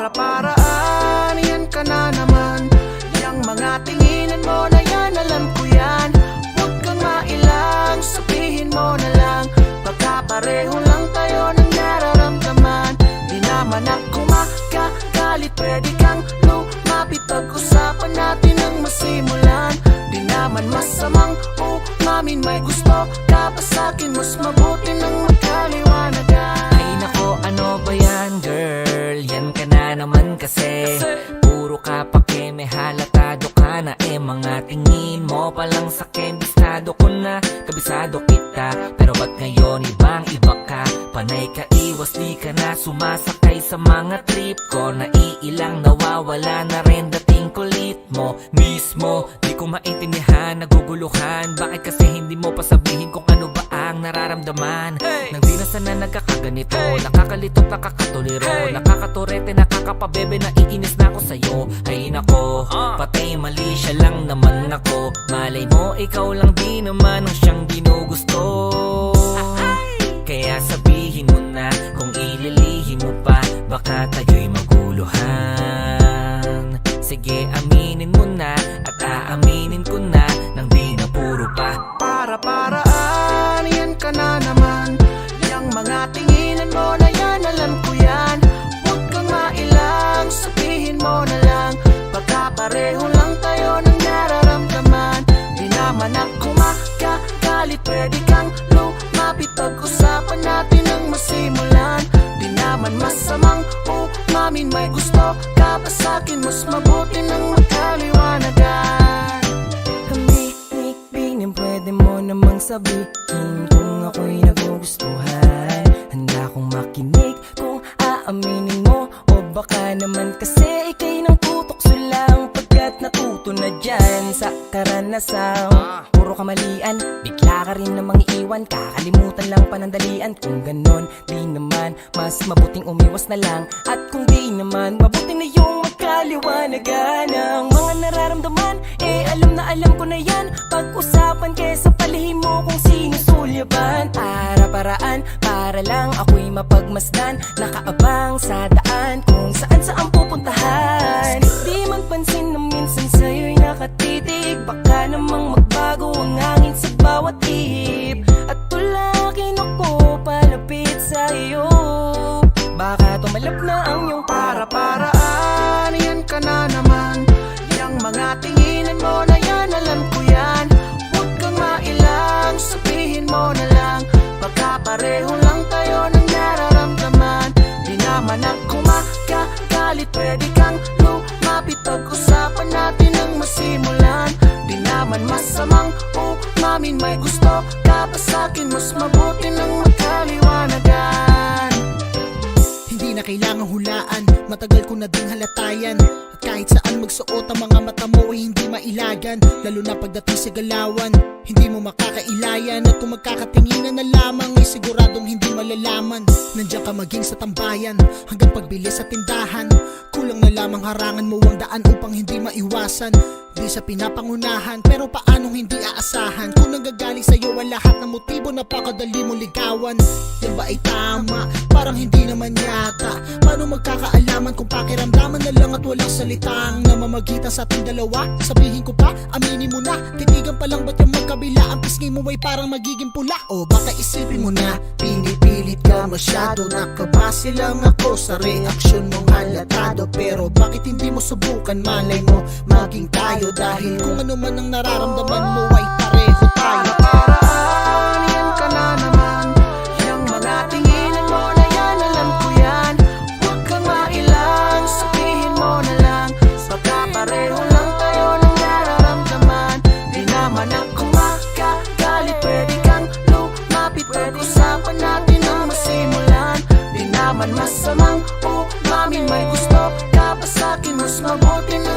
Para-paraan, yan ka na naman. Yang mga tinginan mo na yan, alam ko yan. Huwag kang mailang, sabihin mo na lang. Baka pareho lang tayo ng nararamdaman. Di naman ako makakalit, pwede kang lumapit. Pag-usapan natin ang masimulan. Di naman masamang umamin, may gusto ka pa sa'kin. Mas mabuti nang magkaliwanagan. Ay nako, ano ba yan girl? Yan ka na naman kasi puro ka pake, may halatado ka na. Mga tingin mo palang sakin, bistado ko na, kabisado kita. Pero ba't ngayon ibang iba ka? Panay ka iwas, di ka na sumasakay sa mga trip ko. Naiilang nawawala na rin dating kulit mo mismo. Di ko maintindihan, naguguluhan. Bakit kasi hindi mo pa sabihin kung ano ba ang nararamdaman? Nang di na sana nagkakaganito, nakakalito, nakakatuliro, nakakaturete, nakakapabebe, naiinis na ako sa'yo. Ay nako, patay mali siya lang naman ako. Malay mo, ikaw lang di naman ang siyang ginugusto. Kaya sabihin mo na, kung ililihim mo pa, baka tayo'y maguluhan. Sige, aminin mo na, at aaminin ko na, nang di na puro pa. Para-paraan, yan ka na naman. Yang mga tinginan mo na yan, alam ko yan. Huwag kang mailang, sabihin mo na lang. Baka pareho lang tayo ng nararamdaman. Di naman ako makakalit, pwede kang lumapit. Pag-usapan natin ang masimulan. Di naman masamang umamin, may gusto ka pa sa'kin. Mas mabuti nang magkaliwanagan. Kaming pwede mo namang sabihin kung ako'y nagugustuhan. Handa kong makinig kung aaminin mo. O baka naman kasi ikay ng tutokso lang, pagkat natuto na dyan sa karanasan. Puro kamalian, bigla ka rin namang iiwan. Kakalimutan lang panandalian. Kung ganon, di naman mas mabuting umiwas na lang. At kung di naman, mabuti na yung magkaliwanagan. Ang mga nararamdaman, alam na alam ko na yan. Pag-usapan kesa palihim mo kung sinusulyaban. Para-paraan, para lang ako'y mapagmasdan. Nakaabang sa daan kung saan pupuntahan. Di man pansin na minsan sa'yo'y nakatitig. Baka namang magbago ang hangin sa bawat ihip. At tulakin ako palapit sa'yo. Baka tumalab na ang iyong Para-paraan, yan ka na naman. Yang mga tinginan mo na yan, alam ko yan. Huwag kang mailang, sabihin mo na lang. Baka pareho lang tayo ng nararamdaman. Di naman ako makakalit, pwede kang lumapit. Pag-usapan natin ang masimulan. Di naman masamang umamin, may gusto ka pa sa'kin. Mas mabuti nang magkaliwanagan. Hindi na kailangang hulaan, matagal ko na ding halatayan. At kahit saan magsuot ang mga mata mo ay hindi mailagan. Lalo na pagdating sa galawan, hindi mo makakailayan. At kung magkakatinginan na lamang ay siguradong hindi malalaman. Nandiyan ka maging sa tambayan, hanggang pagbili sa tindahan. Kulang na lamang harangan mo ang daan upang hindi maiwasan. Di sa pinapangunahan, pero paanong hindi aasahan? Kung nanggagaling sa'yo ang lahat ng motibo, napakadali mo ligawan. Yan ba ay tama? Parang hindi naman yata. Paano magkakaalaman kung pakiramdaman na lang at walang salitang namamagitan sa ating dalawa? Sabihin ko pa, aminin mo na. Titigan pa lang ba't yung magkabila? Ang pisngi mo ay parang magiging pula. O baka isipin mo na, pinipilit ka masyado. Nakabase lang ako sa reaksyon mong halatado. Pero bakit hindi mo subukan? Malay mo, maging tayo. Dahil kung ano man ang nararamdaman mo ay pareho tayo. Para-paraan, yan ka na naman. Yang mga tinginan mo na yan, alam ko yan. Huwag kang mailang, sabihin mo na lang. Baka pareho lang tayo ng nararamdaman. Di naman ako makakalit, pwede kang lumapit. Pag-usapan natin ang masimulan. Di naman masamang umamin, may gusto ka pa sa'kin. Mas mabuti na